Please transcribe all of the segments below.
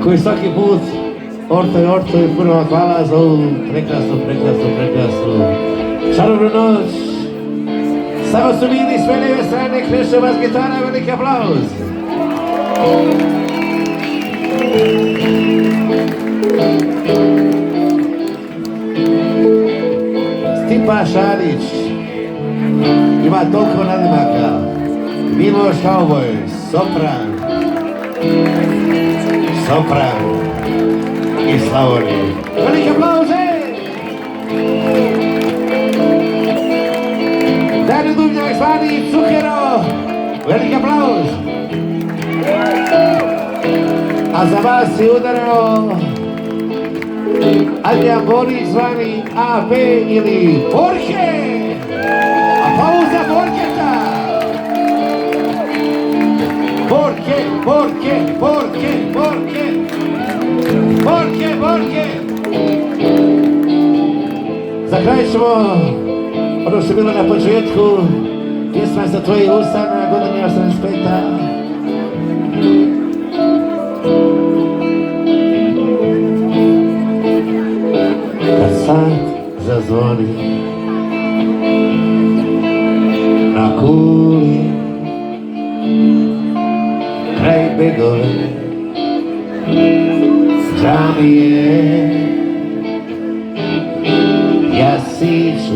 Koji svaki put Orto i puno hvala za ovu prekrasnu čarobnu noć. Samo su bili s lijeve strane, kreše vas gitara, veliki aplauz. Stipa Šarić ima toliko nadimaka. Miloš Kauboj, sopran iz Slavonije. Veliki aplauze! Dani Dubnjak zvani Cukero, veliki aplauz! A za vas je udarao Adrian Borić zvani AB ili Borke! Aplauz za Borketa! Borke! Za kraj ćemo ono što je bilo na početku, pjesma za tvoji usana, godina 85. Kad sad zazvoni na kuli kraj Begove džamije, ja siću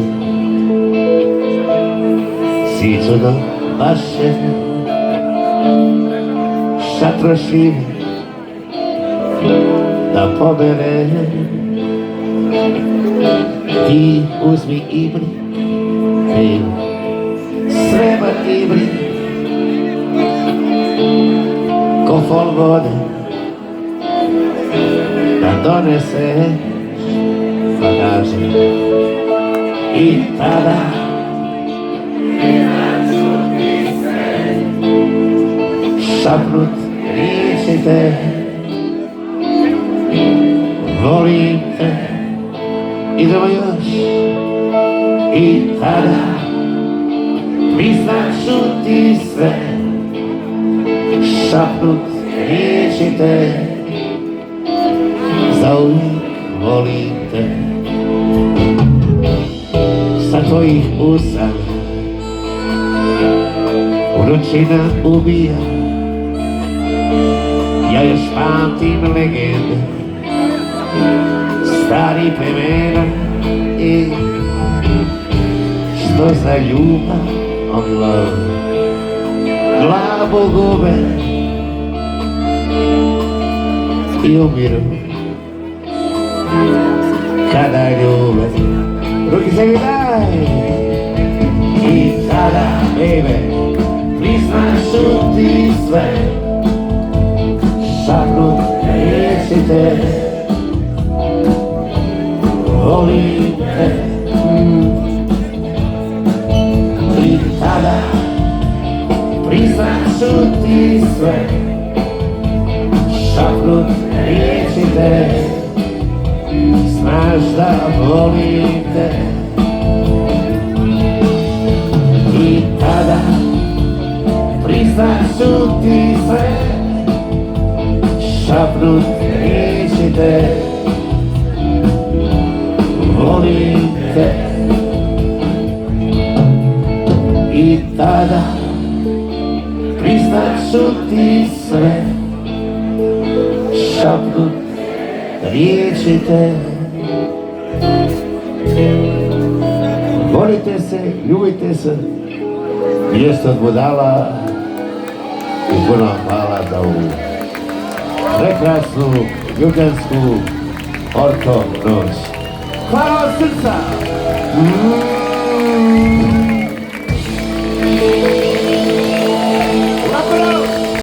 do vaše šatroši da pobere. Ti uzmi ibrik, srebar ibrik, ko fol vode da doneseš, pa daži i tada šapnut riječi te, volim te, idemo još i tada priznat ću ti sve, šapnut riječi te, zauvijek volim te. Sa tvojih usana vrućina ubija, ja još pamtim legende stari plemena i što za ljubav oni love glavu gube i umiru kada ljube. Ruki se mi daj i tada, baby, priznaš ću ti sve, šapnut riječi te, volim te. I tada priznat ću ti sve, šapnut riječi te, znaš da volim te. I tada priznat ću ti sve, šapnut riječi te, volim te. I tada priznat ću ti sve, šapnut riječi te. Volite se, ljubite se, jeste od budala i puno hvala za ovu prekrasnu ljubljansku orto noć. Hvala od srca!